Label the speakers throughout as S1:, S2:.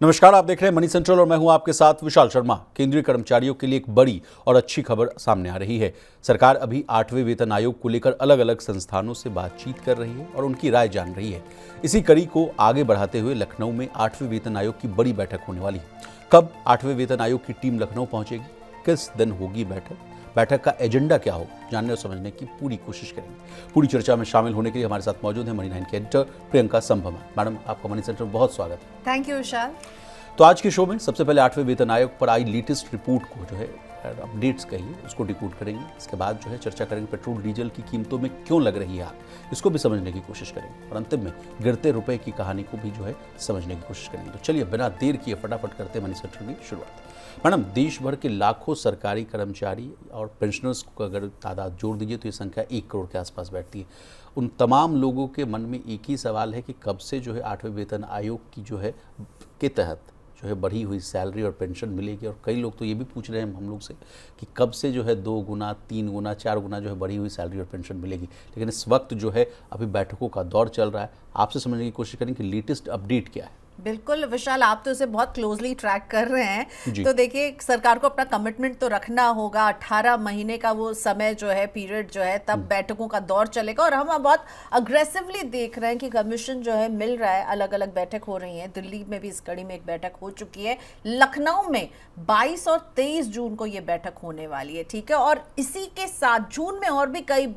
S1: नमस्कार, आप देख रहे हैं मनी सेंट्रल और मैं हूं आपके साथ विशाल शर्मा। केंद्रीय कर्मचारियों के लिए एक बड़ी और अच्छी खबर सामने आ रही है। सरकार अभी 8वें वेतन आयोग को लेकर अलग अलग संस्थानों से बातचीत कर रही है और उनकी राय जान रही है। इसी कड़ी को आगे बढ़ाते हुए लखनऊ में 8वें वेतन आयोग की बड़ी बैठक होने वाली है। कब 8वें वेतन आयोग की टीम लखनऊ पहुंचेगी, किस दिन होगी बैठक का एजेंडा क्या हो, जानने और समझने की पूरी कोशिश करेंगे। पूरी चर्चा में शामिल होने के लिए हमारे साथ मौजूद है मनी 9 के एडिटर प्रियंका संभमा। मैडम, आपका मनी सेंटर बहुत स्वागत है।
S2: थैंक यू विशाल।
S1: तो आज के शो में सबसे पहले 8वें वेतन आयोग पर आई लेटेस्ट रिपोर्ट को जो है अपडेट्स कहिए उसको डिकोड करेंगे। इसके बाद जो है चर्चा करेंगे पेट्रोल डीजल की कीमतों में क्यों लग रही है आग, इसको भी समझने की कोशिश करेंगे और अंतिम में गिरते रुपए की कहानी को भी जो है समझने की कोशिश करेंगे। तो चलिए बिना देर किए फटाफट करते हैं मनी सेंटर की शुरुआत। मैडम, देश भर के लाखों सरकारी कर्मचारी और पेंशनर्स को अगर तादाद जोड़ दीजिए तो ये संख्या 1 करोड़ के आसपास बैठती है। उन तमाम लोगों के मन में एक ही सवाल है कि कब से जो है 8वें वेतन आयोग की जो है के तहत जो है बढ़ी हुई सैलरी और पेंशन मिलेगी। और कई लोग तो ये भी पूछ रहे हैं हम लोग से कि कब से जो है 2 गुना 3 गुना 4 गुना जो है बढ़ी हुई सैलरी और पेंशन मिलेगी। लेकिन इस वक्त जो है अभी बैठकों का दौर चल रहा है। आपसे समझने की कोशिश करें कि लेटेस्ट अपडेट क्या है।
S2: बिल्कुल विशाल, आप तो उसे बहुत क्लोजली ट्रैक कर रहे हैं। तो देखिए, सरकार को अपना कमिटमेंट तो रखना होगा। 18 महीने का वो समय जो है, पीरियड जो है, तब बैठकों का दौर चलेगा। और हम बहुत अग्रेसिवली देख रहे हैं कि कमीशन जो है मिल रहा है, अलग अलग बैठक हो रही है। दिल्ली में भी इस कड़ी में एक बैठक हो चुकी है। लखनऊ में 22 और 23 जून को ये बैठक होने वाली है, ठीक है। और इसी के साथ जून में और भी कई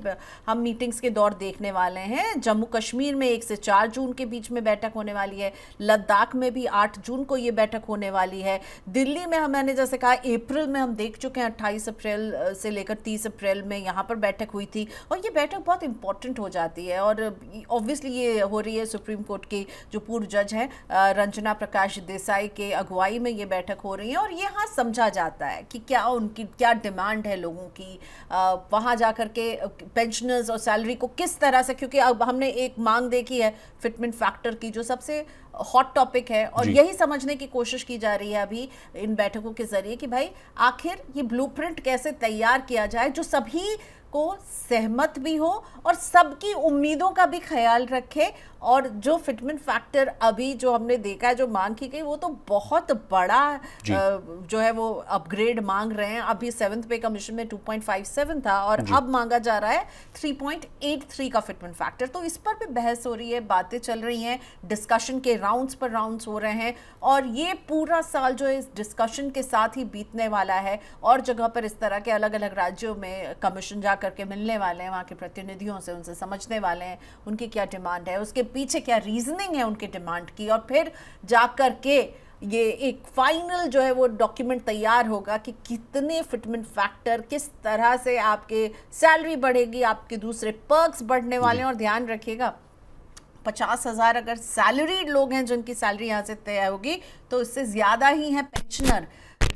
S2: हम मीटिंग्स के दौर देखने वाले हैं। जम्मू कश्मीर में 1 से 4 जून के बीच में बैठक होने वाली है। लद्दाख में भी 8 जून को ये बैठक होने वाली है। दिल्ली में मैंने जैसे कहा अप्रैल में हम देख चुके हैं, 28 अप्रैल से लेकर 30 अप्रैल में यहाँ पर बैठक हुई थी। और ये बैठक बहुत इंपॉर्टेंट हो जाती है। और ऑब्वियसली ये हो रही है सुप्रीम कोर्ट की जो पूर्व जज हैं रंजना प्रकाश देसाई के अगुवाई में ये बैठक हो रही है। और यहाँ समझा जाता है कि क्या उनकी क्या डिमांड है लोगों की, वहाँ जाकर के पेंशनर्स और सैलरी को किस तरह से, क्योंकि अब हमने एक मांग देखी है फिटमेंट फैक्टर की जो सबसे हॉट टॉपिक है। और यही समझने की कोशिश की जा रही है अभी इन बैठकों के जरिए कि भाई आखिर ये ब्लूप्रिंट कैसे तैयार किया जाए जो सभी को सहमत भी हो और सबकी उम्मीदों का भी ख्याल रखे। और जो फिटमेंट फैक्टर अभी जो हमने देखा है, जो मांग की गई, वो तो बहुत बड़ा जो है वो अपग्रेड मांग रहे हैं। अभी 7th पे कमीशन में 2.57 था और अब मांगा जा रहा है 3.83 का फिटमेंट फैक्टर। तो इस पर भी बहस हो रही है, बातें चल रही हैं, डिस्कशन के राउंड्स पर राउंड्स हो रहे हैं। और ये पूरा साल जो है इस डिस्कशन के साथ ही बीतने वाला है। और जगह पर इस तरह के अलग अलग राज्यों में कमीशन जा करके मिलने वाले हैं, वहाँ के प्रतिनिधियों से उनसे समझने वाले हैं उनकी क्या डिमांड है, उसके पीछे क्या रीजनिंग है उनके डिमांड की। और फिर जाकर के ये एक फाइनल जो है वो डॉक्यूमेंट तैयार होगा कि कितने फिटमेंट फैक्टर, किस तरह से आपके सैलरी बढ़ेगी, आपके दूसरे पर्क्स बढ़ने वाले हैं। और ध्यान रखिएगा 50,000 अगर सैलरीड लोग हैं जिनकी सैलरी यहाँ से तय होगी तो इससे ज़्यादा ही हैं पेंशनर।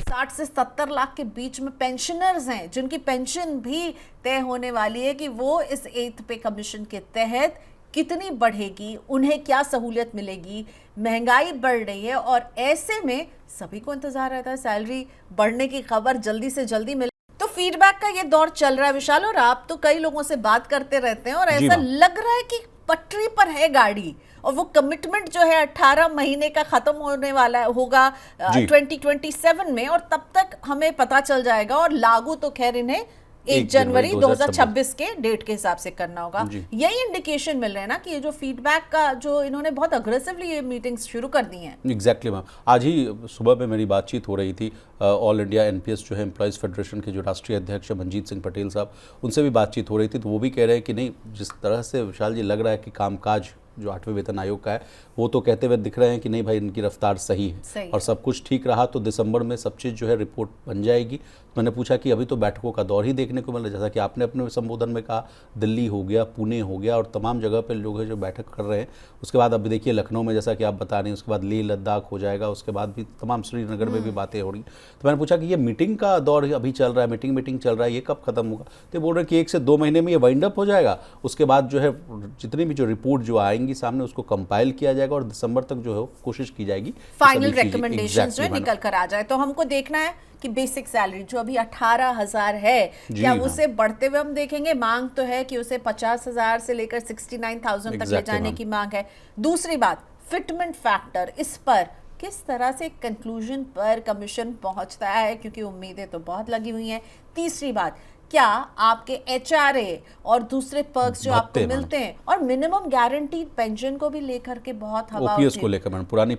S2: 60 से 70 लाख के बीच में पेंशनर्स हैं जिनकी पेंशन भी तय होने वाली है कि वो इस 8th पे कमीशन के तहत कितनी बढ़ेगी, उन्हें क्या सहूलियत मिलेगी। महंगाई बढ़ रही है और ऐसे में सभी को इंतजार रहता है सैलरी बढ़ने की खबर जल्दी से जल्दी मिले। तो फीडबैक का ये दौर चल रहा है विशाल। और आप तो कई लोगों से बात करते रहते हैं और ऐसा लग रहा है कि पटरी पर है गाड़ी। और वो कमिटमेंट जो है 18 महीने का खत्म होने वाला होगा 2027 में। और तब तक हमें पता चल जाएगा। और लागू तो खैर इन्हें 1 जनवरी 2026 के डेट के हिसाब से करना होगा। यही इंडिकेशन मिल रहे हैं ना कि ये जो फीडबैक का जो इन्होंने बहुत अग्रेसिवली ये मीटिंग्स शुरू कर दी हैं।
S1: एग्जैक्टली मैम, आज ही सुबह में मेरी बातचीत हो रही थी ऑल इंडिया एनपीएस जो है एम्प्लॉयज़ फेडरेशन के जो राष्ट्रीय अध्यक्ष मनजीत सिंह पटेल साहब, उनसे भी बातचीत हो रही थी। तो वो भी कह रहे हैं कि नहीं, जिस तरह से विशाल जी लग रहा है कि कामकाज जो 8वें वेतन आयोग का है वो तो कहते हुए दिख रहे हैं कि नहीं भाई इनकी रफ्तार सही है और सब कुछ ठीक रहा तो दिसंबर में सब चीज़ जो है रिपोर्ट बन जाएगी। मैंने पूछा कि अभी तो बैठकों का दौर ही देखने को मिल रहा है, जैसा कि आपने अपने संबोधन में कहा, दिल्ली हो गया, पुणे हो गया और तमाम जगह पे लोग हैं जो बैठक कर रहे हैं। उसके बाद अभी देखिए लखनऊ में जैसा कि आप बता रहे हैं, उसके बाद लेह लद्दाख हो जाएगा, उसके बाद भी तमाम श्रीनगर में भी बातें हो रही। तो मैंने पूछा कि ये मीटिंग का दौर अभी चल रहा है, मीटिंग चल रहा है, ये कब खत्म होगा? तो बोल रहे हैं कि 1 से 2 महीने में ये वाइंड अप हो जाएगा। उसके बाद जो है जितनी भी जो रिपोर्ट जो आएंगी सामने उसको कंपाइल किया जाएगा और दिसंबर तक जो है कोशिश की जाएगी
S2: फाइनल रिकमेंडेशंस जो निकल कर आ जाए। तो हमको देखना है कि बेसिक सैलरी जो अभी 18,000 है क्या उसे बढ़ते हुए हम देखेंगे। मांग तो है कि उसे 50,000 से लेकर 69,000 तक ले जाने की मांग है। दूसरी बात फिटमेंट फैक्टर, इस पर किस तरह से कंक्लूजन पर कमीशन पहुंचता है, क्योंकि उम्मीदें तो बहुत लगी हुई हैं। तीसरी बात, क्या आपके एचआरए और दूसरे पर्क्स जो आपको मिलते हैं, और मिनिमम गारंटीड पेंशन को भी लेकर के बहुत हवा
S1: ओपीएस को लेकर मैडम, पुरानी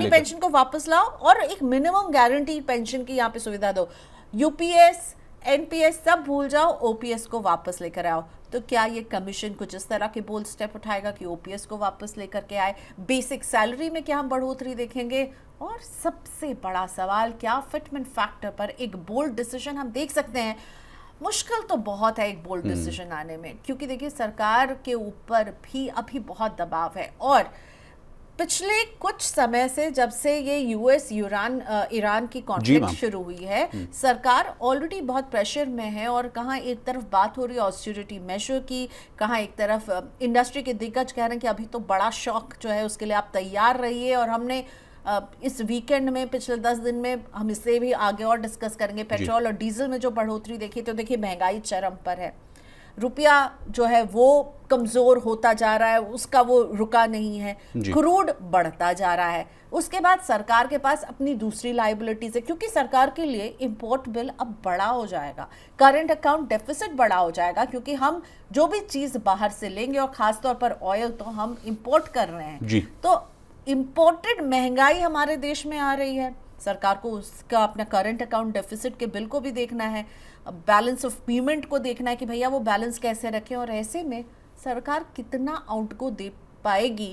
S2: पेंशन को वापस लाओ और एक मिनिमम गारंटीड पेंशन की यहाँ पे सुविधा दो। यूपीएस, एनपीएस सब भूल जाओ, ओपीएस को वापस लेकर आओ। तो क्या ये कमीशन कुछ इस तरह के बोल्ड स्टेप उठाएगा कि ओपीएस को वापस लेकर के आए? बेसिक सैलरी में क्या हम बढ़ोतरी देखेंगे? और सबसे बड़ा सवाल, क्या फिटमेंट फैक्टर पर एक बोल्ड डिसीजन हम देख सकते हैं? मुश्किल तो बहुत है एक बोल्ड डिसीजन आने में, क्योंकि देखिए सरकार के ऊपर भी अभी बहुत दबाव है। और पिछले कुछ समय से, जब से ये यूएस ईरान की कॉन्फ्लिक्ट शुरू हुई है, सरकार ऑलरेडी बहुत प्रेशर में है। और कहाँ एक तरफ बात हो रही है ऑस्टेरिटी मेजर की, कहाँ एक तरफ इंडस्ट्री के दिग्गज कह रहे हैं कि अभी तो बड़ा शॉक जो है उसके लिए आप तैयार रहिए। और हमने इस वीकेंड में, पिछले 10 दिन में, हम इससे भी आगे और डिस्कस करेंगे, पेट्रोल और डीजल में जो बढ़ोतरी देखी, तो देखिए महंगाई चरम पर है। रुपया जो है वो कमज़ोर होता जा रहा है, उसका वो रुका नहीं है। क्रूड बढ़ता जा रहा है। उसके बाद सरकार के पास अपनी दूसरी लाइबिलिटीज है, क्योंकि सरकार के लिए इंपोर्ट बिल अब बड़ा हो जाएगा, करंट अकाउंट डेफिसिट बड़ा हो जाएगा, क्योंकि हम जो भी चीज़ बाहर से लेंगे, और ख़ासतौर पर ऑयल तो हम इंपोर्ट कर रहे हैं, तो इंपोर्टेड महंगाई हमारे देश में आ रही है। सरकार को उसका अपना करंट अकाउंट डेफिसिट के बिल को भी देखना है, बैलेंस ऑफ पेमेंट को देखना है कि भैया वो बैलेंस कैसे रखें। और ऐसे में सरकार कितना आउट को दे पाएगी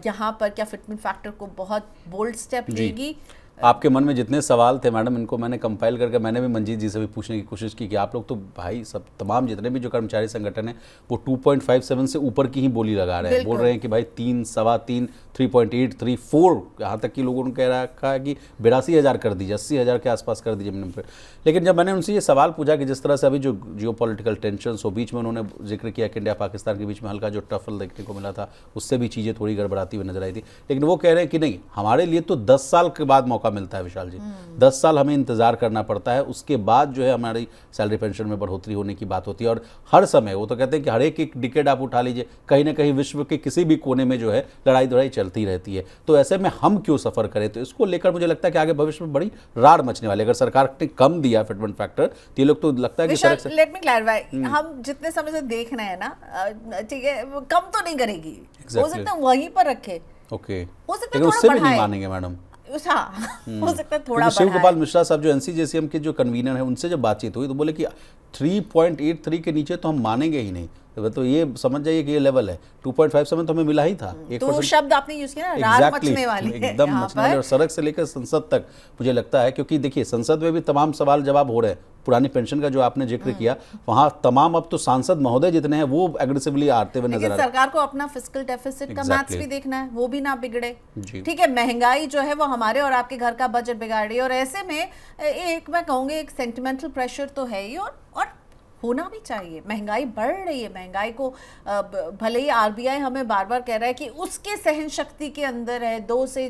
S2: यहाँ पर? क्या फिटमेंट फैक्टर को बहुत बोल्ड स्टेप लेगी?
S1: आपके मन में जितने सवाल थे मैडम, इनको मैंने कंपाइल करके मैंने भी मंजीत जी से भी पूछने की कोशिश की कि आप लोग तो भाई सब तमाम जितने भी जो कर्मचारी संगठन है वो 2.57 से ऊपर की ही बोली लगा रहे हैं। बोल रहे हैं कि भाई 3, सवा 3, 3.8, 3, 4, यहाँ तक कि लोगों ने कह रखा है कि 82,000 कर दीजिए, 80,000 के आसपास कर दीजिए मिनिमम पे। लेकिन जब मैंने उनसे ये सवाल पूछा कि जिस तरह से अभी जो जियोपॉलिटिकल टेंशन हो, बीच में उन्होंने जिक्र किया कि इंडिया पाकिस्तान के बीच में हल्का जो टफल देखने को मिला था, उससे भी चीज़ें थोड़ी गड़बड़ाती हुई नजर आई थी। लेकिन वो कह रहे हैं कि नहीं, हमारे लिए तो 10 साल के बाद मौका मिलता है विशाल जी, 10 साल हमें इंतजार करना पड़ता है, उसके बाद जो है हमारी सैलरी पेंशन में बढ़ोतरी होने की बात होती है। और हर समय वो तो कहते हैं कि हर एक डिकेड आप उठा लीजिए, कहीं ना कहीं विश्व के किसी भी कोने में जो है लड़ाई चलती रहती है। तो ऐसे में हम क्यों सफर करें? तो इसको लेकर मुझे लगता है कि आगे भविष्य में बड़ी राड़ मचने वाली। अगर सरकार ने कम दिया फिटमेंट फैक्टर, तो ये लोग तो लगता है कि
S2: लेट मी क्लैरिफाई, हम जितने समय से देख रहे हैं ना, ठीक है, कम तो नहीं करेगी, हो सकता है वहीं पर रखे,
S1: ओके,
S2: हो सकता है
S1: लेकिन उससे भी नहीं मानेंगे मैडम।
S2: हो सकता है थोड़ा
S1: शिव गोपाल मिश्रा साहब जो एनसीजेसीएम के जो कन्वीनर हैं, उनसे जब बातचीत हुई तो बोले कि 3.83 के नीचे तो हम मानेंगे ही नहीं। तो ये समझ जाइए कि ये लेवल है। 2.57 तो हमें मिला ही था।
S2: तो शब्द आपने यूज किया ना, रार मचने वाली है
S1: एकदम मचने वाली। और सड़क से लेकर संसद तक मुझे लगता है, क्योंकि देखिए संसद में भी तमाम सवाल जवाब हो रहे हैं। पुरानी पेंशन का जो आपने जिक्र किया, वहां तमाम अब तो सांसद महोदय जितने हैं वो एग्रेसिवली आते हुए नजर आ रहे हैं।
S2: सरकार को अपना फिस्कल डेफिसिट का मैथ्स भी देखना है, वो भी ना बिगड़े। ठीक है, महंगाई जो है वो हमारे और आपके घर का बजट बिगाड़ रही है। और ऐसे में एक मैं कहूँगी एक सेंटिमेंटल प्रेशर तो है ही, और होना भी चाहिए। महंगाई बढ़ रही है, महंगाई को भले ही आरबीआई हमें बार बार कह रहा है कि उसके सहन शक्ति के अंदर है, 2 से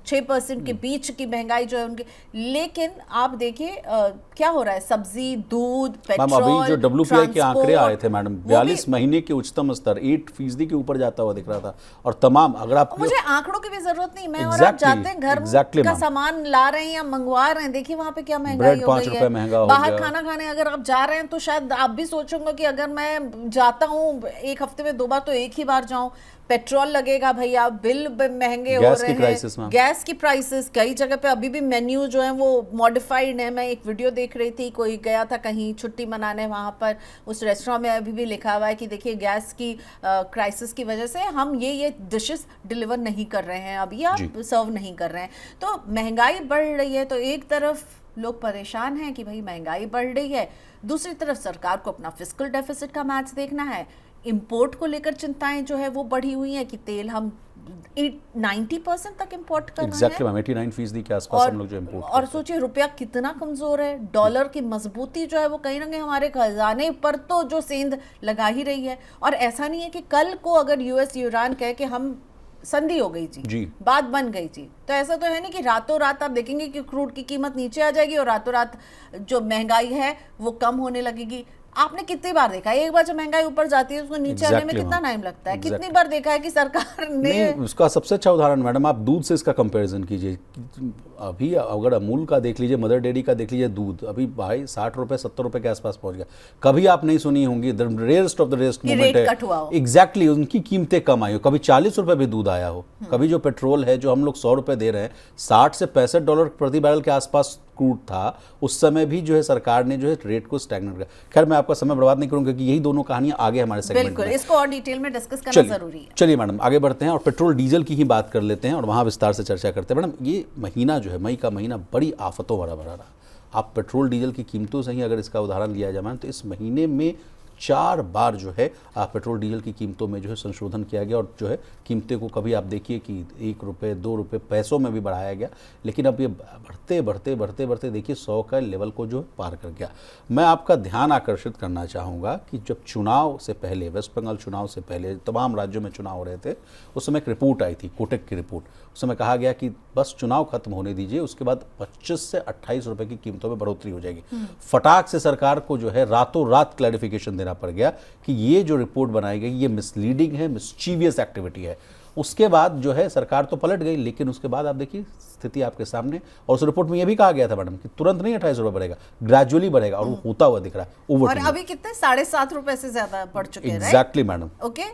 S2: 6% के बीच की महंगाई जो है उनकी। लेकिन आप देखिए क्या हो रहा है, सब्जी, दूध, पेट्रोल,
S1: अभी जो WPI के आंकड़े आए थे मैडम, 42 महीने के उच्चतम स्तर 8% के ऊपर जाता हुआ दिख रहा था। और तमाम, अगर आप,
S2: मुझे आंकड़ों की भी जरूरत नहीं, मैं और आप जाते हैं घर का सामान ला रहे हैं या मंगवा रहे हैं, देखिए वहां पे क्या महंगाई हो गई है। बाहर खाना खाने अगर आप जा रहे हैं तो शायद आप भी सोचोगे कि अगर मैं जाता हूँ एक हफ्ते में 2 बार तो एक ही बार जाऊं। पेट्रोल लगेगा भैया, बिल महंगे हो रहे हैं, गैस की प्राइसेस कई जगह पे अभी भी मेन्यू जो है वो मॉडिफाइड है। मैं एक वीडियो देख रही थी, कोई गया था कहीं छुट्टी मनाने, वहां पर उस रेस्टोरेंट में अभी भी लिखा हुआ है कि देखिए गैस की क्राइसिस की वजह से हम ये डिशेस डिलीवर नहीं कर रहे हैं, अभी आप सर्व नहीं कर रहे हैं। तो महंगाई बढ़ रही है, तो एक तरफ लोग परेशान हैं कि भाई महंगाई बढ़ रही है, दूसरी तरफ सरकार को अपना फिस्कल डेफिसिट का मैथ्स देखना है। इंपोर्ट को लेकर चिंताएं जो है वो बढ़ी हुई हैं कि तेल हम 90% तक इंपोर्ट कर रहे हैं।
S1: 89% के आसपास हम लोग जो इंपोर्ट।
S2: और सोचिए रुपया कितना कमजोर है, डॉलर की मजबूती जो है वो कहीं ना कहीं हमारे खजाने पर तो जो सेंध लगा ही रही है। और ऐसा नहीं है कि कल को अगर यूएस ईरान कहे कि हम संधि हो गई जी, बात बन गई जी, तो ऐसा तो है नहीं कि रातों रात आप देखेंगे कि क्रूड की कीमत नीचे आ जाएगी और रातों रात जो महंगाई है वो कम होने लगेगी। आपने कितनी बार देखा है, एक बार जब महंगाई ऊपर जाती है उसको नीचे आने में
S1: Exactly,
S2: कितना
S1: ma'am.
S2: टाइम लगता है?
S1: Exactly.
S2: कितनी बार देखा है कि सरकार ने
S1: नहीं, उसका सबसे अच्छा उदाहरण मैडम आप दूध से इसका कंपैरिजन कीजिए। अभी अगर अमूल का देख लीजिए, मदर डेयरी का देख लीजिए, दूध अभी भाई 60 रुपए 70 रुपए के आसपास पहुंच गया। कभी आप नहीं सुनी होंगी, the rarest of the rarest
S2: कि
S1: मोमेंट
S2: रेट
S1: है
S2: कट हुआ हो।
S1: एग्जैक्टली उनकी कीमतें कम आई हो, कभी 40 रुपए भी दूध आया हो, कभी जो पेट्रोल है जो हम लोग 100 रुपए दे रहे हैं, 60 से 65 डॉलर प्रति बैरल के आसपास क्रूड था, उस समय भी जो है सरकार ने जो है रेट को स्टैग्नेट किया। खैर मैं आपका समय बर्बाद नहीं करूंगा क्योंकि यही दोनों कहानियां आगे हमारे सेगमेंट
S2: बिल्कुल
S1: में।
S2: इसको और डिटेल में डिस्कस करना जरूरी है।
S1: चलिए मैडम आगे बढ़ते हैं और पेट्रोल डीजल की ही बात कर लेते हैं और वहाँ विस्तार से चर्चा करते हैं। मैडम ये महीना जो है, मई का महीना बड़ी आफतों भरा भरा रहा। आप पेट्रोल डीजल की कीमतों से ही अगर इसका उदाहरण लिया जाए मैडम, तो इस महीने में 4 बार जो है पेट्रोल डीजल की कीमतों में जो है संशोधन किया गया और जो है कीमतें को कभी आप देखिए कि 1 रुपये 2 रुपये पैसों में भी बढ़ाया गया, लेकिन अब ये बढ़ते बढ़ते बढ़ते बढ़ते देखिए 100 का लेवल को जो है पार कर गया। मैं आपका ध्यान आकर्षित करना चाहूँगा कि जब चुनाव से पहले, वेस्ट बंगाल चुनाव से पहले तमाम राज्यों में चुनाव हो रहे थे, उस समय एक रिपोर्ट आई थी, कोटक की रिपोर्ट। उस समय कहा गया कि बस चुनाव खत्म होने दीजिए, उसके बाद 25 से 28 रुपए की कीमतों में बढ़ोतरी हो जाएगी। फटाक से सरकार को जो है रातों रात क्लैरिफिकेशन देना पड़ गया कि ये जो रिपोर्ट बनाई गई ये मिसलीडिंग है, मिसचीवियस एक्टिविटी है। उसके बाद जो है सरकार तो पलट गई, लेकिन उसके बाद आप देखिए स्थिति आपके सामने। और उस रिपोर्ट में ये भी कहा गया था मैडम कि तुरंत नहीं 28 रुपए बढ़ेगा, ग्रेजुअली बढ़ेगा, और वो होता हुआ दिख रहा है।
S2: और अभी कितने 7.5 रुपए से ज्यादा बढ़ चुके हैं।
S1: Exactly madam.
S2: ओके,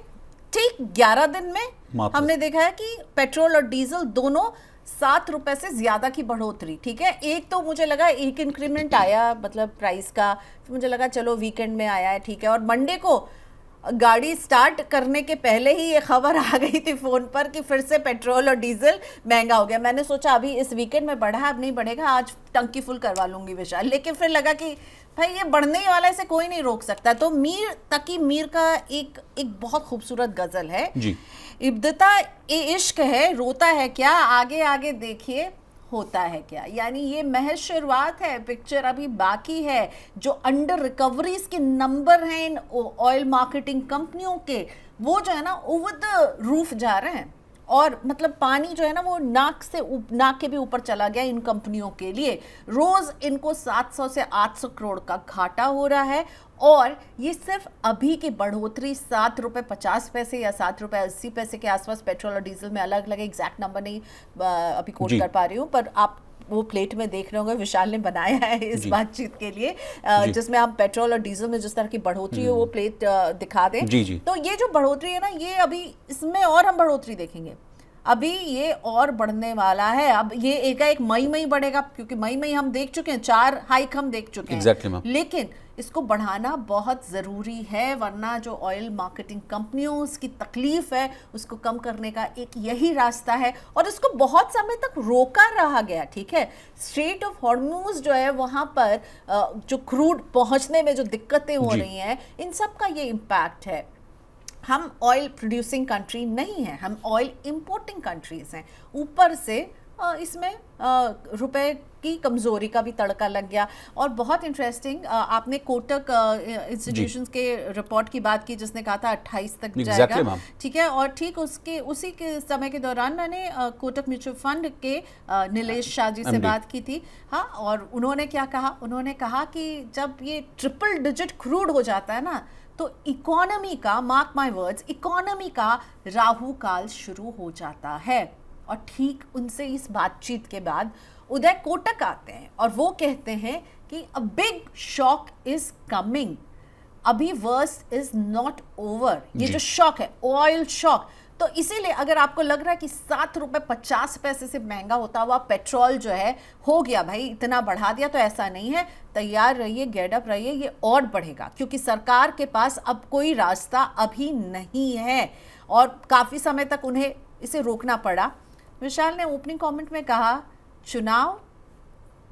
S2: ठीक 11 दिन में
S1: मात्र
S2: हमने देखा है कि पेट्रोल और डीजल दोनों 7 रुपए से ज्यादा की बढ़ोतरी। ठीक है, एक तो मुझे लगा एक इंक्रीमेंट आया मतलब प्राइस का, फिर मुझे लगा चलो वीकेंड में आया है, ठीक है। और मंडे को गाड़ी स्टार्ट करने के पहले ही ये खबर आ गई थी फोन पर कि फिर से पेट्रोल और डीजल महंगा हो गया। मैंने सोचा अभी इस वीकेंड में बढ़ा, अब नहीं बढ़ेगा, आज टंकी फुल करवा लूंगी विशाल। लेकिन फिर लगा कि भाई ये बढ़ने ही वाला है, इसे कोई नहीं रोक सकता। तो मीर तकी मीर का एक बहुत खूबसूरत गजल है
S1: जी,
S2: इब्दता ए इश्क है रोता है क्या, आगे आगे देखिए होता है क्या। यानी ये महज शुरुआत है, पिक्चर अभी बाकी है। जो अंडर रिकवरीज के नंबर हैं इन ऑयल मार्केटिंग कंपनियों के, वो जो है ना ओवर द रूफ जा रहे हैं। और मतलब पानी जो है ना वो नाक के भी ऊपर चला गया इन कंपनियों के लिए। रोज इनको 700 से 800 करोड़ का घाटा हो रहा है। और ये सिर्फ अभी की बढ़ोतरी 7 रुपये 50 पैसे या 7 रुपये 80 पैसे के आसपास पेट्रोल और डीजल में अलग अलग, एग्जैक्ट नंबर नहीं अभी कोट कर पा रही हूँ, पर आप वो प्लेट में देख रहे होंगे विशाल ने बनाया है इस बातचीत के लिए, जिसमें हम पेट्रोल और डीजल में जिस तरह की बढ़ोतरी है वो प्लेट दिखा दें।
S1: जी।
S2: तो ये जो बढ़ोतरी है ना, ये अभी इसमें और हम बढ़ोतरी देखेंगे, अभी ये और बढ़ने वाला है। अब ये एकाएक मई बढ़ेगा, क्योंकि मई हम देख चुके हैं, 4 हाइक हम देख चुके हैं।
S1: Exactly, ma'am.
S2: लेकिन इसको बढ़ाना बहुत ज़रूरी है, वरना जो ऑयल मार्केटिंग कंपनियों की तकलीफ है उसको कम करने का एक यही रास्ता है। और इसको बहुत समय तक रोका रहा गया, ठीक है। स्ट्रेट ऑफ हॉर्मूज जो है वहाँ पर जो क्रूड पहुँचने में जो दिक्कतें हो रही हैं, इन सब का ये इम्पैक्ट है। हम ऑयल प्रोड्यूसिंग कंट्री नहीं है, हम ऑयल इंपोर्टिंग कंट्रीज हैं। ऊपर से इसमें रुपए की कमज़ोरी का भी तड़का लग गया। और बहुत इंटरेस्टिंग, आपने कोटक इंस्टीट्यूशंस के रिपोर्ट की बात की जिसने कहा था 28 तक जाएगा, ठीक है। और ठीक उसी के समय के दौरान मैंने कोटक म्यूचुअल फंड के नीलेश शाह जी से बात की थी। हाँ, और उन्होंने क्या कहा, उन्होंने कहा कि जब ये ट्रिपल डिजिट क्रूड हो जाता है ना, तो इकोनॉमी का, मार्क माय वर्ड्स, इकोनॉमी का राहु काल शुरू हो जाता है। और ठीक उनसे इस बातचीत के बाद उदय कोटक आते हैं और वो कहते हैं कि a big shock is coming, अभी वर्स्ट इज नॉट ओवर। ये जो शॉक है, ऑयल शॉक, तो इसीलिए अगर आपको लग रहा है कि 7 रुपये 50 पैसे से महंगा होता हुआ पेट्रोल जो है हो गया भाई, इतना बढ़ा दिया, तो ऐसा नहीं है। तैयार रहिए, गेट अप रहिए, ये और बढ़ेगा, क्योंकि सरकार के पास अब कोई रास्ता अभी नहीं है और काफ़ी समय तक उन्हें इसे रोकना पड़ा। विशाल ने ओपनिंग कमेंट में कहा चुनाव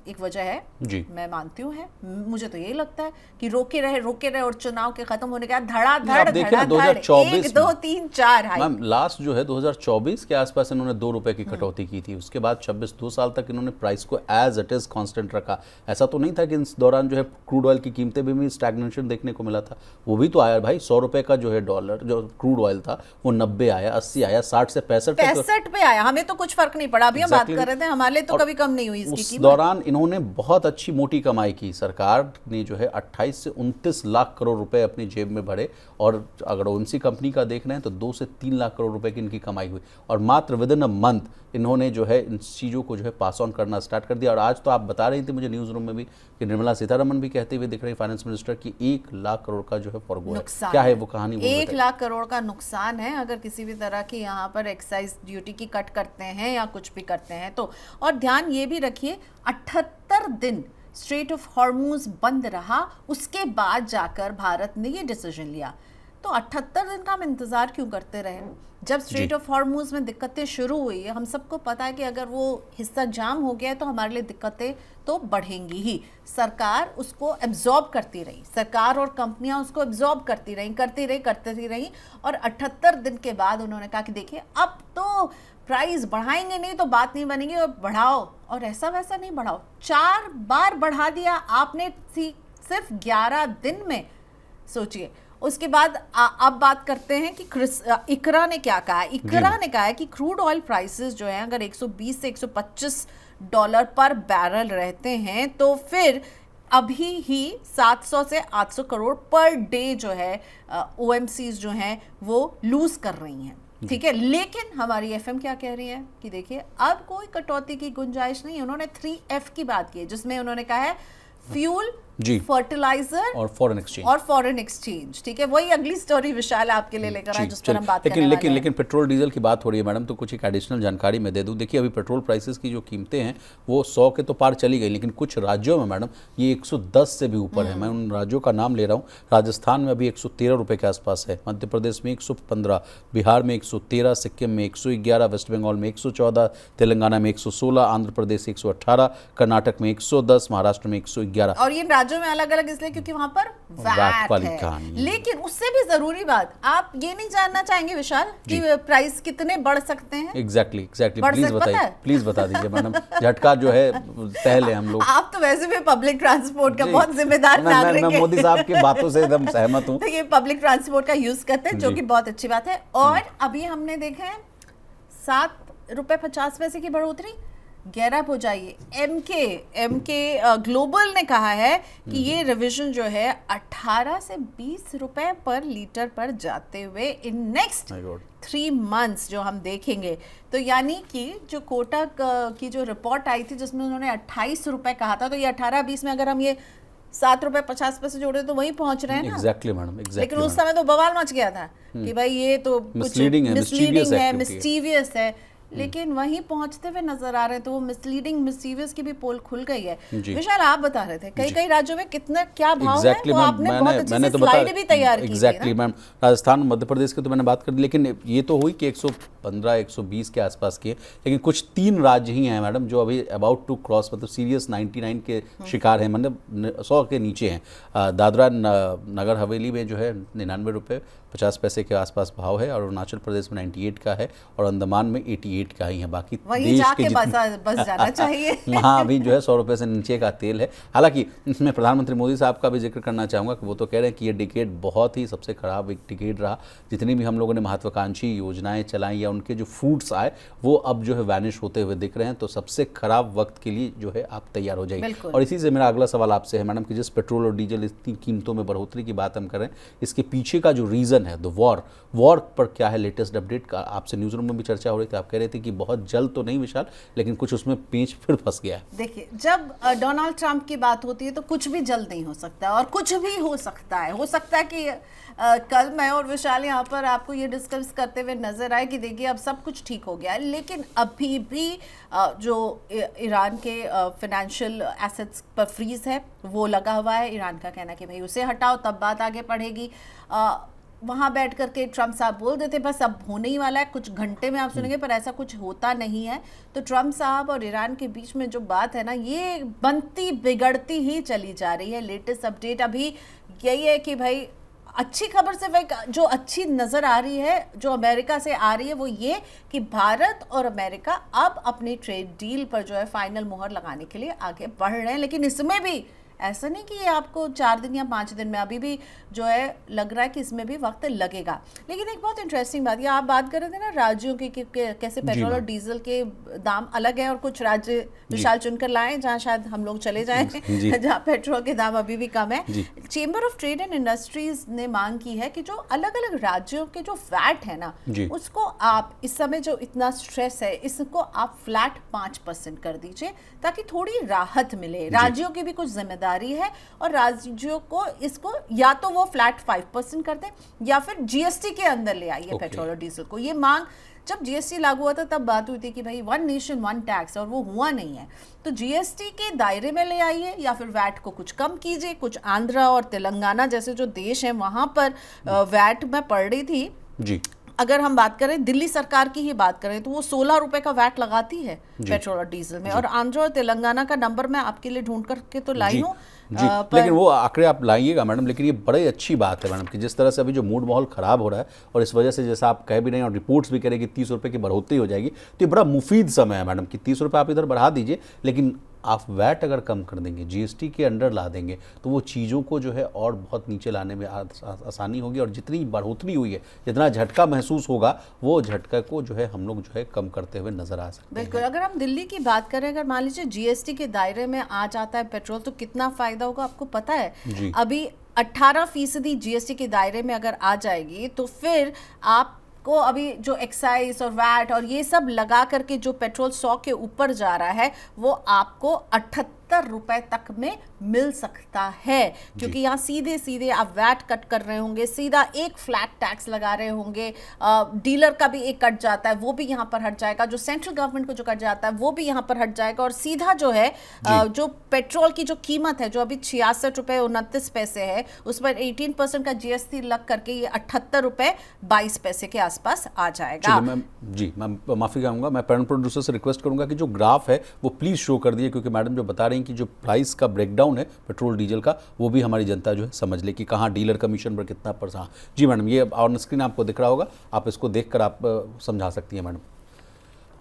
S2: एक वजह है जी, मैं मानती हूँ है। मुझे तो यही लगता है कि रोके रहे और चुनाव के खत्म होने के बाद धड़ाधड़ 1 2 3 4
S1: मैम लास्ट जो है 2024 के आसपास इन्होंने 2 रुपए की कटौती की थी। उसके बाद 26 2 साल तक इन्होंने प्राइस को एज इट इज कांस्टेंट रखा। ऐसा तो नहीं था कि इस दौरान जो है क्रूड ऑयल की कीमतें भी स्टैग्नेशन देखने को मिला था। वो भी तो आया भाई, 100 रुपए का जो है डॉलर जो क्रूड ऑयल था वो 90 आया, 80 आया, 60 से 65
S2: पे आया। हमें तो कुछ फर्क नहीं पड़ा। अभी हम बात कर रहे थे, हमारे लिए तो कभी कम नहीं हुई इसकी कीमत।
S1: दौरान इन्होंने बहुत अच्छी मोटी कमाई की। सरकार ने जो है 28 से 29 लाख करोड़ रुपए अपनी जेब में भरे, और अगर उनसी कंपनी का देख रहे हैं तो 2 से 3 लाख करोड़ रुपए की इनकी कमाई हुई, और मात्र विद इन अ मंथ इन्होंने जो है इन चीज़ों को जो है पास ऑन करना स्टार्ट कर दिया। और आज तो आप बता रही थी मुझे न्यूज़ रूम में भी कि निर्मला सीतारमण भी कहते हुए दिख रही फाइनेंस मिनिस्टर की 1 लाख करोड़ का जो है फॉरगो है। क्या है वो कहानी?
S2: 1 लाख करोड़ का नुकसान है अगर किसी भी तरह की यहाँ पर एक्साइज ड्यूटी की कट करते हैं या कुछ भी करते हैं तो। और ध्यान ये भी रखिए 78 दिन स्ट्रेट ऑफ हॉर्मूज बंद रहा, उसके बाद जाकर भारत ने ये डिसीजन लिया। तो 78 दिन का हम इंतजार क्यों करते रहे? जब स्ट्रेट ऑफ हॉर्मूज में दिक्कतें शुरू हुई, हम सबको पता है कि अगर वो हिस्सा जाम हो गया है तो हमारे लिए दिक्कतें तो बढ़ेंगी ही। सरकार उसको एब्जॉर्ब करती रही, सरकार और कंपनियां उसको एब्जॉर्ब करती रही और 78 दिन के बाद उन्होंने कहा कि देखिए अब तो प्राइस बढ़ाएंगे नहीं तो बात नहीं बनेगी, और बढ़ाओ, और ऐसा वैसा नहीं बढ़ाओ, 4 बार बढ़ा दिया आपने सिर्फ 11 दिन में। सोचिए। उसके बाद अब बात करते हैं कि इकरा ने क्या कहा है। इकरा ने कहा है कि क्रूड ऑयल प्राइसेस जो है अगर 120 से 125 डॉलर पर बैरल रहते हैं तो फिर अभी ही 700 से 800 करोड़ पर डे जो है ओएमसीज जो हैं वो लूज कर रही हैं। ठीक है, लेकिन हमारी एफएम क्या कह रही है कि देखिए अब कोई कटौती की गुंजाइश नहीं। उन्होंने 3F की बात की है जिसमें उन्होंने कहा है फ्यूल, फर्टिलाइजर और फॉरेन एक्सचेंज। ठीक है, वही अगली स्टोरी विशाल आपके लिए लेकर आए जिस पर हम बात करने वाले हैं।
S1: लेकिन पेट्रोल डीजल की बात हो रही है मैडम, तो कुछ एक एडिशनल जानकारी मैं दे दूं। देखिए अभी पेट्रोल प्राइसेस की जो कीमतें हैं वो 100 के तो पार चली गई, लेकिन कुछ राज्यों में मैडम ये 110 से भी ऊपर है। मैं उन राज्यों का नाम ले रहा हूँ। राजस्थान में अभी 113 रुपये के आसपास है, मध्य प्रदेश में 115, बिहार में 113, सिक्किम में 111, वेस्ट बंगाल में 114, तेलंगाना में 116, आंध्र प्रदेश 118, कर्नाटक में 110, महाराष्ट्र में 111।
S2: और ये राज्यों में अलग अलग इसलिए क्योंकि वहां पर वैट है। लेकिन उससे भी जरूरी बात, आप ये नहीं जानना चाहेंगे विशाल कि प्राइस कितने बढ़ सकते हैं?
S1: एग्जैक्टली प्लीज बताइए, प्लीज बता दीजिए मैडम। झटका जो है सहल है हम लोग।
S2: आप तो वैसे भी पब्लिक ट्रांसपोर्ट का बहुत जिम्मेदार नागरिक हैं।
S1: मैं मोदी साहब की बातों से एकदम सहमत हूँ।
S2: ये पब्लिक ट्रांसपोर्ट का यूज करते हैं जो कि बहुत अच्छी बात है। और अभी हमने देखा है 7.50 रुपए की बढ़ोतरी, 11 हो जाइए। एमके ग्लोबल ने कहा है कि ये रिवीजन जो है 18 से 20 रुपए पर लीटर पर जाते हुए इन नेक्स्ट 3 मंथ्स जो हम देखेंगे। तो यानी कि जो कोटक की जो रिपोर्ट आई थी जिसमें उन्होंने 28 रुपए कहा था, तो ये 18-20 में अगर हम ये 7.50 रुपए जोड़े तो वहीं पहुंच रहे हैं ना।
S1: एग्जैक्टली मैडम,
S2: लेकिन उस समय तो बवाल मच गया था कि भाई ये तो
S1: मिसलीडिंग है,
S2: मिस्टीवियस है, लेकिन वहीं पहुंचते हुए नजर आ रहे हैं। तो वो मिसलीवियस की भी पोल खुल गई है। विशाल आप बता रहे थे कई राज्यों में कितना क्या भाव है, वो आपने बहुत अच्छी सी स्लाइड भी तैयार की थी।
S1: एग्जैक्टली मैम, राजस्थान मध्य प्रदेश के तो मैंने बात कर दी, लेकिन ये तो हुई कि 115-120 के आसपास की है। लेकिन कुछ 3 राज्य ही हैं मैडम जो अभी अबाउट टू क्रॉस, मतलब सीरियस 99 के शिकार हैं, मतलब 100 के नीचे हैं। दादरा नगर हवेली में जो है 99 रुपये 50 पैसे के आसपास भाव है, और अरुणाचल प्रदेश में 98 का है, और अंडमान में 88 का ही है। बाकी देश के
S2: बस जाना चाहिए
S1: वहाँ अभी जो है 100 रुपये से नीचे का तेल है। हालांकि इसमें प्रधानमंत्री मोदी साहब का भी जिक्र करना चाहूँगा कि वो तो कह रहे हैं कि ये डिकेड बहुत ही सबसे खराब एक डिकेड रहा। जितनी भी हम लोगों ने महत्वाकांक्षी योजनाएं चलाई या उनके जो फ्रूट्स आए वो अब जो है वैनिश होते हुए दिख रहे हैं। तो सबसे खराब वक्त के लिए जो है आप तैयार हो जाइए। और इसी से मेरा अगला सवाल आपसे है मैडम कि जिस पेट्रोल और डीजल इतनी कीमतों में बढ़ोतरी की बात हम करें, इसके पीछे का जो रीज़न है द वॉर पर क्या है लेटेस्ट अपडेट का? आपसे न्यूज़ रूम में भी चर्चा हो रही थी, आप कह रहे थे कि बहुत जल्द तो नहीं विशाल, लेकिन कुछ उसमें पेंच फिर फंस गया है।
S2: देखिए जब डोनाल्ड ट्रंप की बात होती है तो कुछ भी जल्द नहीं हो सकता, और कुछ भी हो सकता है कि कल मैं और विशाल यहाँ पर आपको ये डिस्कस करते हुए नजर आए कि देखिए अब सब कुछ ठीक हो गया है, लेकिन अभी भी जो ईरान के फाइनेंशियल एसेट्स पर फ्रीज है वो लगा हुआ है। ईरान का कहना है कि भाई उसे हटाओ तब बात आगे बढ़ेगी। वहाँ बैठ करके ट्रंप साहब बोल देते बस अब होने ही वाला है, कुछ घंटे में आप सुनेंगे, पर ऐसा कुछ होता नहीं है। तो ट्रंप साहब और ईरान के बीच में जो बात है ना, ये बनती बिगड़ती ही चली जा रही है। लेटेस्ट अपडेट अभी यही है कि भाई अच्छी खबर सिर्फ एक जो अच्छी नज़र आ रही है, जो अमेरिका से आ रही है, वो ये कि भारत और अमेरिका अब अपनी ट्रेड डील पर जो है फाइनल मुहर लगाने के लिए आगे बढ़ रहे हैं। लेकिन इसमें भी ऐसा नहीं कि ये आपको 4 दिन या 5 दिन में, अभी भी जो है लग रहा है कि इसमें भी वक्त लगेगा। लेकिन एक बहुत इंटरेस्टिंग बात, ये आप बात कर रहे थे ना राज्यों की कि कैसे पेट्रोल और डीजल के दाम अलग है, और कुछ राज्य विशाल चुनकर लाए जहाँ शायद हम लोग चले जाएं जहाँ पेट्रोल के दाम अभी भी कम है। Chamber of trade and industries ने मांग की है कि जो अलग अलग राज्यों के जो वैट है ना, उसको आप इस समय जो इतना स्ट्रेस है, इसको आप फ्लैट 5% कर दीजिए ताकि थोड़ी राहत मिले। राज्यों की भी कुछ जिम्मेदारी है और राज्यों को इसको या तो वो फ्लैट 5% कर दें या फिर जीएसटी के अंदर ले आइए पेट्रोल और डीजल को। ये मांग जब जीएसटी लागू हुआ था तब बात हुई थी कि भाई 1 नेशन 1 टैक्स, और वो हुआ नहीं है। तो जीएसटी के दायरे में ले आइए या फिर वैट को कुछ कम कीजिए। कुछ आंध्रा और तेलंगाना जैसे जो देश हैं वहां पर वैट मैं पढ़ रही थी जी, अगर हम बात करें दिल्ली सरकार की ही बात करें तो वो 16 रुपए का वैट लगाती है पेट्रोल और डीजल में। और आंध्र और तेलंगाना का नंबर मैं आपके लिए ढूंढ करके तो लाई हूँ
S1: लेकिन वो आंकड़े आप लाइएगा मैडम। लेकिन ये बड़ी अच्छी बात है मैडम कि जिस तरह से अभी जो मूड माहौल खराब हो रहा है और इस वजह से जैसा आप कह भी रहे हैं और रिपोर्ट्स भी कह रहे हैं कि 30 रुपये की बढ़ोतरी हो जाएगी, तो ये बड़ा मुफीद समय है मैडम कि 30 रुपये आप इधर बढ़ा दीजिए, लेकिन आप वैट अगर कम कर देंगे, जीएसटी के अंडर ला देंगे, तो वो चीज़ों को जो है और बहुत नीचे लाने में आसानी होगी। और जितनी बढ़ोतरी हुई है, जितना झटका महसूस होगा, वो झटका को जो है हम लोग जो है कम करते हुए नजर आ सकते हैं।
S2: बिल्कुल। अगर हम दिल्ली की बात करें, अगर मान लीजिए जीएसटी के दायरे में आ जाता है पेट्रोल, तो कितना फायदा होगा आपको पता है? अभी 18% जीएसटी के दायरे में अगर आ जाएगी तो फिर आप को अभी जो एक्साइज और वैट और ये सब लगा करके जो पेट्रोल 100 के ऊपर जा रहा है वो आपको 78 रुपए तक में मिल सकता है, क्योंकि यहाँ सीधे सीधे आप वैट कट कर रहे होंगे, सीधा एक फ्लैट टैक्स लगा रहे होंगे, डीलर का भी एक कट जाता है वो भी यहाँ पर हट जाएगा, जो सेंट्रल गवर्नमेंट को जो कट जाता है वो भी यहाँ पर हट जाएगा, और सीधा जो है जो पेट्रोल की जो कीमत है जो अभी 66 रुपए 29 पैसे है, उस पर 18% का जीएसटी लग करके ये 78 रुपए 22 पैसे के आसपास आ जाएगा।
S1: मैं माफी चाहूंगा, मैं पैनल प्रोड्यूसर से रिक्वेस्ट करूंगा कि जो ग्राफ है वो प्लीज शो कर दिए, क्योंकि मैडम जो बता रही हैं कि जो प्राइस का ब्रेकडाउन है पेट्रोल डीजल का, वो भी हमारी जनता जो है समझ ले कि कहाँ डीलर कमीशन पर कितना %। जी मैडम, ये ऑन स्क्रीन आपको दिख रहा होगा, आप इसको देखकर आप समझा सकती हैं madam.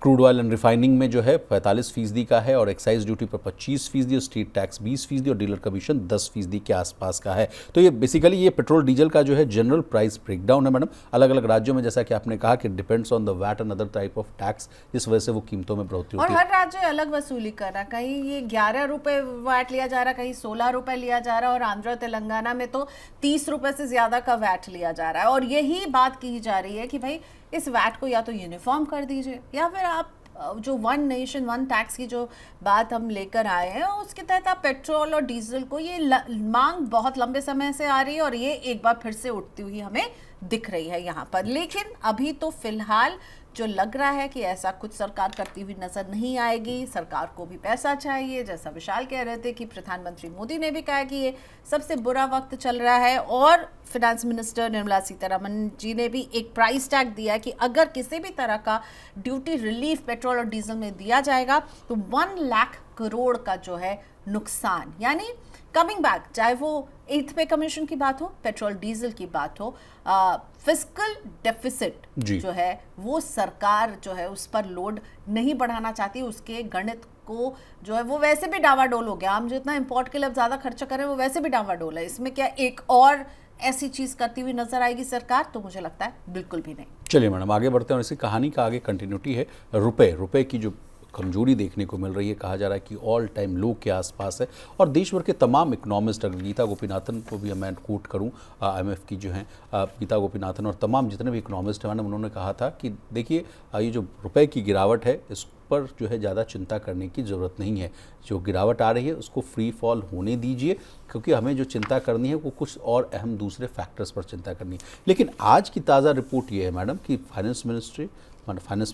S1: Crude oil and refining में जो है 45% का है, और एक्साइज ड्यूटी पर 25%, और स्टेट टैक्स 20%, और डीलर कमीशन 10% के आसपास का है। तो ये बेसिकली ये पेट्रोल डीजल का जो है जनरल प्राइस ब्रेकडाउन है मैडम। अलग अलग राज्यों में जैसा कि आपने कहा कि depends on the VAT and other type of tax, जिस वजह से वो कीमतों में बढ़ोतरी होती है।
S2: और हर राज्य अलग वसूली कर रहा है, कहीं ये 11 रुपए वैट लिया जा रहा है, कहीं 16 रुपए लिया जा रहा है, और आंध्र तेलंगाना में तो 30 रुपए से ज्यादा का वैट लिया जा रहा है। और यही बात की जा रही है कि भाई इस वैट को या तो यूनिफॉर्म कर दीजिए, या फिर आप जो 1 नेशन 1 टैक्स की जो बात हम लेकर आए हैं उसके तहत आप पेट्रोल और डीजल को, ये मांग बहुत लंबे समय से आ रही है और ये एक बार फिर से उठती हुई हमें दिख रही है यहाँ पर। लेकिन अभी तो फिलहाल जो लग रहा है कि ऐसा कुछ सरकार करती हुई नजर नहीं आएगी। सरकार को भी पैसा चाहिए, जैसा विशाल कह रहे थे कि प्रधानमंत्री मोदी ने भी कहा कि ये सबसे बुरा वक्त चल रहा है, और फिनेंस मिनिस्टर निर्मला सीतारमण जी ने भी एक प्राइस टैग दिया है कि अगर किसी भी तरह का ड्यूटी रिलीफ पेट्रोल और डीजल में दिया जाएगा तो 1 लाख करोड़ का जो है नुकसान, यानी कमिंग बैक, चाहे वो 8th पे कमीशन की बात हो, पेट्रोल डीजल की बात हो, फिस्कल डेफिसिट जो है वो सरकार जो है उस पर लोड नहीं बढ़ाना चाहती। उसके गणित को जो है वो वैसे भी डावाडोल हो गया, हम जितना इंपोर्ट के लिए ज़्यादा खर्चा करें वो वैसे भी डावाडोल है। इसमें क्या एक और ऐसी चीज़ करती हुई नजर आएगी सरकार? तो मुझे लगता है बिल्कुल भी नहीं।
S1: चलिए मैडम आगे बढ़ते हैं, और इसी कहानी का आगे कंटिन्यूटी है। रुपए की जो कमजोरी देखने को मिल रही है, कहा जा रहा है कि ऑल टाइम लो के आसपास है, और देश भर के तमाम इकोनॉमिस्ट, अगर गीता गोपीनाथन को भी मैं कोट करूं, IMF की जो हैं गीता गोपीनाथन और तमाम जितने भी इकोनॉमिस्ट हैं, उन्होंने कहा था कि देखिए ये जो रुपए की गिरावट है इस पर जो है ज़्यादा चिंता करने की ज़रूरत नहीं है। जो गिरावट आ रही है उसको फ्री फॉल होने दीजिए, क्योंकि हमें जो चिंता करनी है वो कुछ और अहम दूसरे फैक्टर्स पर चिंता करनी है। लेकिन आज की ताज़ा रिपोर्ट ये है मैडम कि फाइनेंस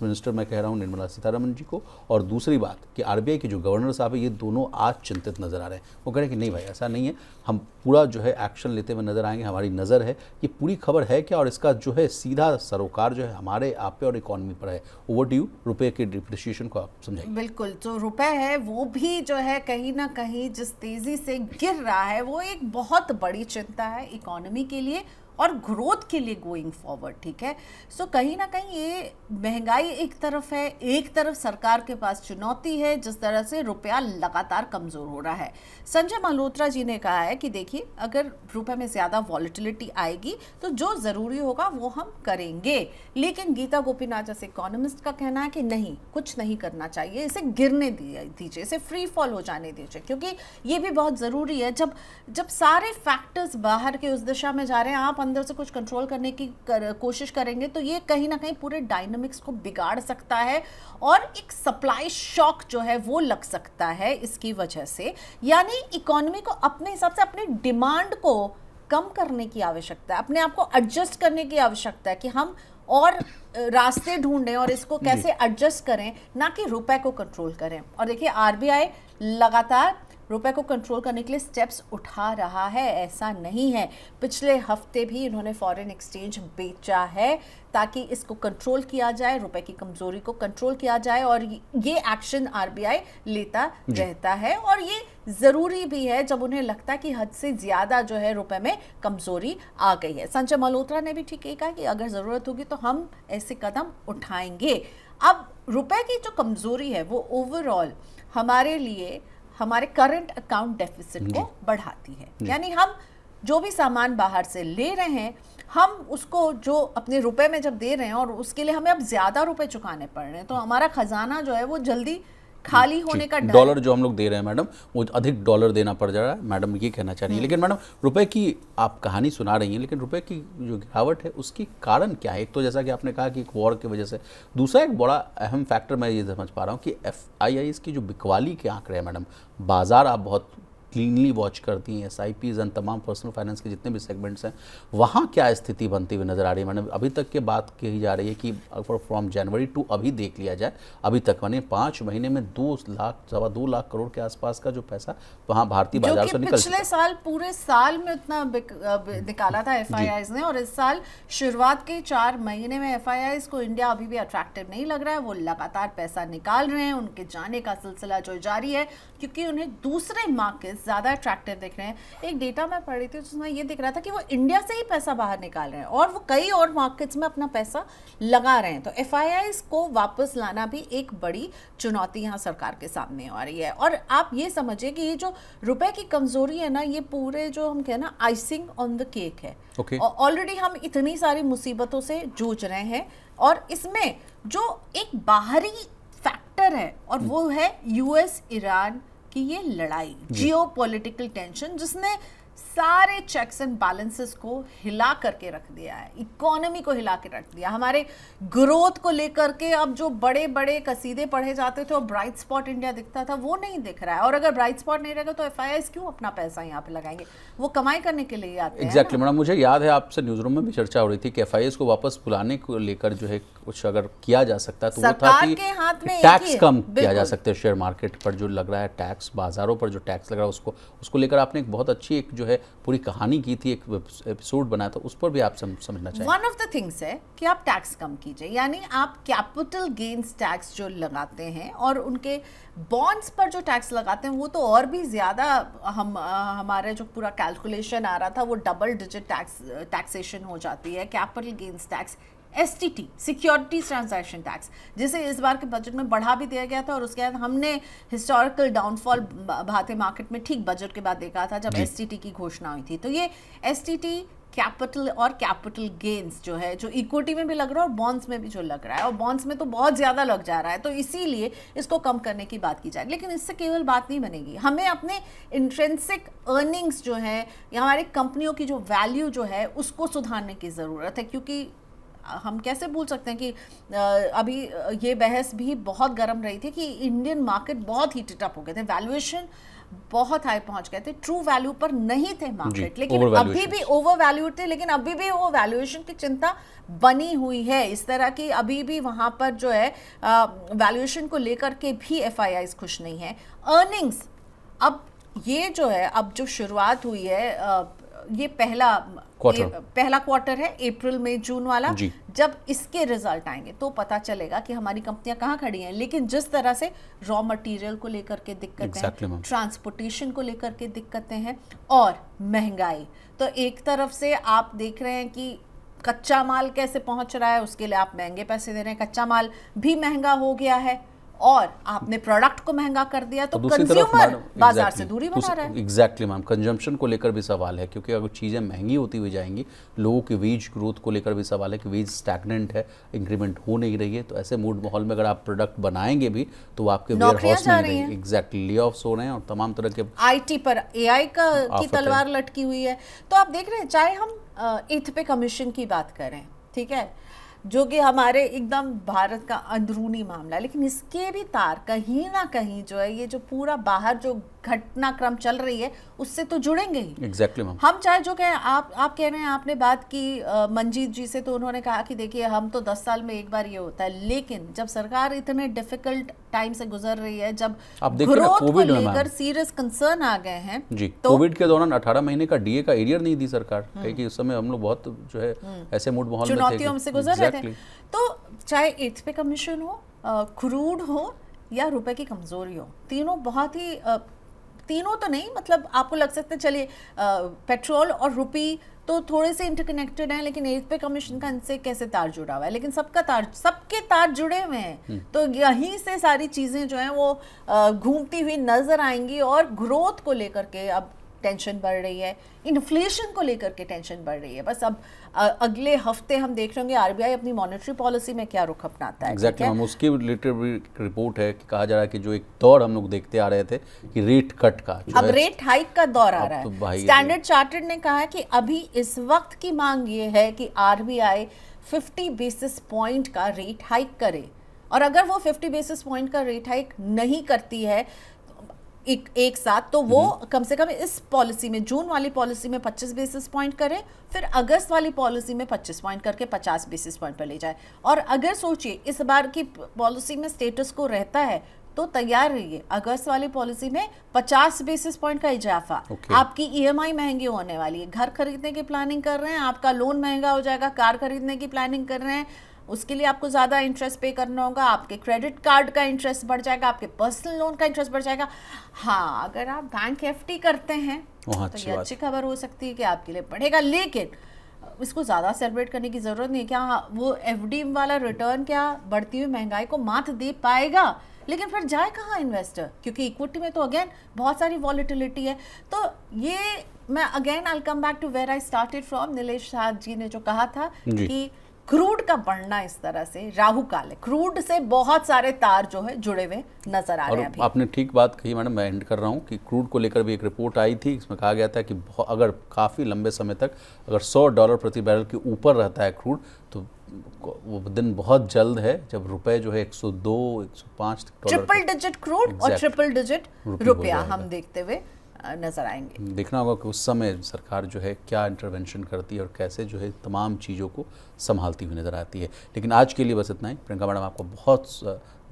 S1: मिनिस्टर मैं कह रहा हूँ निर्मला सीतारमण जी को, और दूसरी बात कि RBI के जो गवर्नर साहब है, ये दोनों आज चिंतित नज़र आ रहे हैं। वो कह रहे हैं कि नहीं भाई ऐसा नहीं है, हम पूरा जो है एक्शन लेते हुए नजर आएंगे, हमारी नज़र है, ये पूरी खबर है क्या, और इसका जो है सीधा सरोकार जो है हमारे आप पे और इकॉनमी पर है। ओवर टू यू, रुपये के डिप्रिसिएशन को आप समझाइए।
S2: बिल्कुल, जो रुपए है वो भी जो है कहीं ना कहीं जिस तेज़ी से गिर रहा है वो एक बहुत बड़ी चिंता है इकॉनमी के लिए और ग्रोथ के लिए गोइंग फॉरवर्ड, ठीक है। सो कहीं ना कहीं ये महंगाई एक तरफ है, एक तरफ सरकार के पास चुनौती है जिस तरह से रुपया लगातार कमज़ोर हो रहा है। संजय मल्होत्रा जी ने कहा है कि देखिए अगर रुपए में ज़्यादा वॉलेटिलिटी आएगी तो जो ज़रूरी होगा वो हम करेंगे, लेकिन गीता गोपीनाथ जैसे इकोनॉमिस्ट का कहना है कि नहीं, कुछ नहीं करना चाहिए, इसे गिरने दीजिए, इसे फ्री फॉल हो जाने दीजिए, क्योंकि ये भी बहुत ज़रूरी है। जब सारे फैक्टर्स बाहर के उस दिशा में जा रहे हैं, आप अंदर से कुछ कंट्रोल करने की कोशिश करेंगे तो ये कहीं ना कहीं पूरे डायनामिक्स को बिगाड़ सकता है और एक सप्लाई शॉक जो है वो लग सकता है इसकी वजह से। यानी इकोनॉमी को अपने हिसाब से अपनी डिमांड को कम करने की आवश्यकता है, अपने आप को एडजस्ट करने की आवश्यकता है कि हम और रास्ते ढूंढें और इसको कैसे एडजस्ट करें, ना कि रुपए को कंट्रोल करें। और देखिए आरबीआई लगातार रुपए को कंट्रोल करने के लिए स्टेप्स उठा रहा है, ऐसा नहीं है। पिछले हफ्ते भी इन्होंने फॉरेन एक्सचेंज बेचा है ताकि इसको कंट्रोल किया जाए, रुपए की कमजोरी को कंट्रोल किया जाए, और ये एक्शन आरबीआई लेता रहता है और ये ज़रूरी भी है जब उन्हें लगता है कि हद से ज़्यादा जो है रुपए में कमजोरी आ गई है। संजय मल्होत्रा ने भी ठीक कहा कि अगर ज़रूरत होगी तो हम ऐसे कदम उठाएंगे। अब रुपए की जो कमजोरी है वो ओवरऑल हमारे लिए हमारे करंट अकाउंट डेफिसिट को बढ़ाती है। यानी हम जो भी सामान बाहर से ले रहे हैं, हम उसको जो अपने रुपए में जब दे रहे हैं और उसके लिए हमें अब ज़्यादा रुपए चुकाने पड़ रहे हैं, तो हमारा खजाना जो है वो जल्दी खाली होने का
S1: डॉलर जो हम लोग दे रहे हैं मैडम, वो अधिक डॉलर देना पड़ जा रहा है, मैडम ये कहना चाह रही है। लेकिन मैडम रुपए की आप कहानी सुना रही हैं, लेकिन रुपए की जो गिरावट है उसकी कारण क्या है? एक तो जैसा कि आपने कहा कि एक वॉर की वजह से, दूसरा एक बड़ा अहम फैक्टर मैं ये समझ पा रहा हूँ कि FIIs की जो बिकवाली के आंकड़े हैं मैडम, बाजार आप बहुत क्लीनली वॉच करती हैं, SIPs एंड तमाम पर्सनल फाइनेंस के जितने भी सेगमेंट्स हैं, वहाँ क्या स्थिति बनती हुई नज़र आ रही है मैडम? अभी तक की बात कही जा रही है कि अगर फ्रॉम जनवरी टू अभी देख लिया जाए, अभी तक माने 5 महीने में 2 लाख करोड़ के आसपास का जो पैसा वहाँ भारतीय बाजार से निकल
S2: पिछले साल पूरे साल में उतना निकाला था FIIs ने, और इस साल शुरुआत के 4 महीने में FIIs को इंडिया अभी भी अट्रैक्टिव नहीं लग रहा है। वो लगातार पैसा निकाल रहे हैं, उनके जाने का सिलसिला जो जारी है, क्योंकि उन्हें दूसरे मार्केट ज़्यादा अट्रैक्टिव दिख रहे हैं। एक डेटा मैं पढ़ रही थी जिसमें ये दिख रहा था कि वो इंडिया से ही पैसा बाहर निकाल रहे हैं और वो कई और मार्केट्स में अपना पैसा लगा रहे हैं। तो FIIs को वापस लाना भी एक बड़ी चुनौती यहाँ सरकार के सामने आ रही है। और आप ये समझिए कि ये जो रुपए की कमजोरी है ना, ये पूरे जो हम कहना आइसिंग ऑन द केक है। ऑलरेडी हम इतनी सारी मुसीबतों से जूझ रहे हैं और इसमें जो एक बाहरी फैक्टर है और वो है US ईरान कि ये लड़ाई, जियोपॉलिटिकल टेंशन, जिसने सारे चेक्स एंड बैलेंसेस को हिला करके रख दिया है, इकोनॉमी को हिला के रख दिया। हमारे ग्रोथ को लेकर के अब जो बड़े बड़े कसीदे पढ़े जाते थे और ब्राइट स्पॉट इंडिया दिखता था, वो नहीं दिख रहा है। और अगर ब्राइट स्पॉट नहीं रहेगा तो FIIs क्यों अपना पैसा यहाँ पे लगाएंगे? वो कमाई करने के लिए आते हैं।
S1: एग्जैक्टली मैडम, मुझे याद है आपसे न्यूज रूम में भी चर्चा हो रही थी कि FIIs को वापस बुलाने को लेकर जो है कुछ अगर किया जा सकता है तो वो था कि टैक्स कम किया जा सकता है, शेयर मार्केट पर जो लग रहा है टैक्स, बाजारों पर जो टैक्स लग रहा है उसको लेकर आपने एक बहुत अच्छी एक जो है पूरी कहानी की थी, एक एपिसोड बनाया था, उस पर भी आप समझना चाहिए।
S2: वन ऑफ द थिंग्स है कि आप टैक्स कम कीजिए, यानी आप कैपिटल गेन्स टैक्स जो लगाते हैं और उनके बॉन्ड्स पर जो टैक्स लगाते हैं वो तो और भी ज़्यादा हमारे जो पूरा कैलकुलेशन आ रहा था वो डबल डिजिट टैक्सेशन हो जाती है। Capital gains tax, STT, securities transaction tax, जिसे इस बार के बजट में बढ़ा भी दिया गया था और उसके बाद हमने हिस्टोरिकल डाउनफॉल भारतीय मार्केट में ठीक बजट के बाद देखा था जब STT की घोषणा हुई थी। तो ये STT कैपिटल और कैपिटल गेन्स जो है, जो इक्विटी में भी लग रहा है और बॉन्ड्स में भी जो लग रहा है, और बॉन्ड्स में तो बहुत ज़्यादा लग जा रहा है, तो इसीलिए इसको कम करने की बात की जाए। लेकिन इससे केवल बात नहीं बनेगी, हमें अपने इंट्रिंसिक अर्निंग्स जो है या हमारी कंपनियों की जो वैल्यू जो है उसको सुधारने की ज़रूरत है। क्योंकि हम कैसे भूल सकते हैं कि अभी ये बहस भी बहुत गर्म रही थी कि इंडियन मार्केट बहुत हीटेड अप हो गए थे, वैल्यूएशन बहुत हाई पहुंच गए थे, ट्रू वैल्यू पर नहीं थे मार्केट, लेकिन अभी भी ओवर वैल्यूड थे, लेकिन अभी भी वो वैल्यूएशन की चिंता बनी हुई है इस तरह की। अभी भी वहां पर जो है वैल्यूएशन को लेकर के भी FIIs खुश नहीं है। अर्निंग्स, अब ये जो है, अब जो शुरुआत हुई है ये पहला क्वार्टर है, अप्रैल मई जून वाला।
S1: जी।
S2: जब इसके रिजल्ट आएंगे तो पता चलेगा कि हमारी कंपनियां कहाँ खड़ी हैं। लेकिन जिस तरह से रॉ मटेरियल को लेकर के दिक्कतें हैं, ट्रांसपोर्टेशन को लेकर के दिक्कतें हैं और महंगाई, तो एक तरफ से आप देख रहे हैं कि कच्चा माल कैसे पहुंच रहा है, उसके लिए आप महंगे पैसे दे रहे हैं, कच्चा माल भी महंगा हो गया है और आपने प्रोडक्ट को महंगा कर दिया, तो कंज्यूमर बाजार से दूरी बना रहा है।
S1: एग्जैक्टली मैम, कंजम्पशन को लेकर भी सवाल है, क्योंकि अगर चीज़ें महंगी होती हुई जाएंगी, लोगों की वेज ग्रोथ को लेकर भी सवाल है कि वेज स्टैग्नेंट है, इंक्रीमेंट हो नहीं रही है। तो ऐसे मूड माहौल में अगर आप प्रोडक्ट बनाएंगे भी तो आपके वेयर हाउस में नहीं, एग्जैक्टली ले ऑफ्स हो रहे हैं और तमाम तरह के
S2: IT पर AI की तलवार लटकी हुई है। तो आप देख रहे हैं, चाहे हम 8th पे कमीशन की बात करें, ठीक है, जो कि हमारे एकदम भारत का अंदरूनी मामला है, लेकिन इसके भी तार कहीं ना कहीं जो है, ये जो पूरा बाहर जो घटनाक्रम चल रही है उससे तो जुड़ेंगे ही।
S1: एग्जैक्टली मैम,
S2: हम चाहे जो कहें, आप कह रहे हैं, आपने बात की मंजीत जी से, तो उन्होंने कहा कि देखिए हम तो 10 साल में एक बार ये होता है, लेकिन जब सरकार इतने डिफिकल्ट टाइम से गुजर रही है, जब ग्रोथ को लेकर सीरियस कंसर्न आ गए हैं
S1: जी, कोविड के दौरान 18 महीने का DA का एरियर नहीं दी सरकार, क्योंकि उस समय हम लोग बहुत जो है ऐसे मूड माहौल में थे,
S2: चुनौतियों से गुजर रहे थे। तो चाहे 8th पे कमीशन हो, क्रूड हो या रुपए की कमजोरी हो, तीनों बहुत ही तीनों तो नहीं, मतलब आपको लग सकता है चलिए पेट्रोल और रुपी तो थोड़े से इंटरकनेक्टेड हैं, लेकिन 8th पे कमीशन का इनसे कैसे तार जुड़ा हुआ है, लेकिन सबके तार जुड़े हुए हैं। तो यहीं से सारी चीजें जो हैं वो घूमती हुई नजर आएंगी और ग्रोथ को लेकर के अब टेंशन बढ़ रही है, इन्फ्लेशन को लेकर के टेंशन बढ़ रही है। बस अब अगले हफ्ते हम देख रहे होंगे RBI अपनी मॉनेटरी पॉलिसी में क्या रुख अपनाता है।
S1: एग्जैक्टली हम उसके रिलेटेड भी रिपोर्ट है कि कहा जा रहा है कि जो एक दौर हम लोग देखते आ रहे थे कि रेट कट का,
S2: अब रेट हाइक का दौर आ रहा है। स्टैंडर्ड चार्टर्ड ने कहा है कि अभी इस वक्त की मांग ये है कि RBI 50 बेसिस पॉइंट का रेट हाइक करे, और अगर वो 50 बेसिस पॉइंट का रेट हाइक नहीं करती है एक साथ, तो वो कम से कम इस पॉलिसी में, जून वाली पॉलिसी में 25 बेसिस पॉइंट करे, फिर अगस्त वाली पॉलिसी में 25 पॉइंट करके 50 बेसिस पॉइंट पर ले जाए। और अगर सोचिए इस बार की पॉलिसी में स्टेटस को रहता है तो तैयार रहिए, अगस्त वाली पॉलिसी में 50 बेसिस पॉइंट का इजाफा। आपकी EMI महंगी होने वाली है, घर खरीदने की प्लानिंग कर रहे हैं, आपका लोन महंगा हो जाएगा, कार खरीदने की प्लानिंग कर रहे हैं, उसके लिए आपको ज़्यादा इंटरेस्ट पे करना होगा, आपके क्रेडिट कार्ड का इंटरेस्ट बढ़ जाएगा, आपके पर्सनल लोन का इंटरेस्ट बढ़ जाएगा। हाँ, अगर आप बैंक FD करते हैं तो ये अच्छी खबर हो सकती है कि आपके लिए बढ़ेगा, लेकिन इसको ज़्यादा सेलिब्रेट करने की ज़रूरत नहीं है। क्या वो FD वाला रिटर्न क्या बढ़ती हुई महंगाई को मात दे पाएगा? लेकिन फिर जाए कहाँ इन्वेस्टर, क्योंकि इक्विटी में तो अगेन बहुत सारी वॉलेटिलिटी है। तो ये मैं again I come back to where I started from, Nilesh Shah ji ने जो कहा था कि क्रूड का बढ़ना इस तरह से राहु काल है, क्रूड से बहुत सारे तार जो है जुड़े हुए नजर आ रहे हैं।
S1: आपने ठीक बात कही मैडम, मैं एंड कर रहा हूँ कि क्रूड को लेकर भी एक रिपोर्ट आई थी, इसमें कहा गया था कि अगर काफ़ी लंबे समय तक अगर $100 प्रति बैरल के ऊपर रहता है क्रूड, तो वो दिन बहुत जल्द है जब रुपए जो है 102, 105
S2: ट्रिपल डिजिट क्रूड और ट्रिपल डिजिट रुपया हम देखते हुए नजर आएंगे।
S1: देखना होगा कि उस समय सरकार जो है क्या इंटरवेंशन करती है और कैसे जो है तमाम चीज़ों को संभालती हुई नज़र आती है। लेकिन आज के लिए बस इतना ही। प्रियंका मैडम, आपको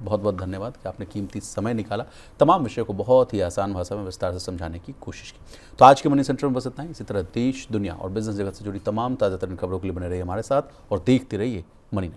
S1: बहुत धन्यवाद कि आपने कीमती समय निकाला, तमाम विषय को बहुत ही आसान भाषा में विस्तार से समझाने की कोशिश की। तो आज के मनी सेंटर में बस इतना ही। इसी तरह देश, दुनिया और बिजनेस जगत से जुड़ी तमाम ताज़ा तरीन खबरों के लिए बने रहिए हमारे साथ और देखते रहिए मनी।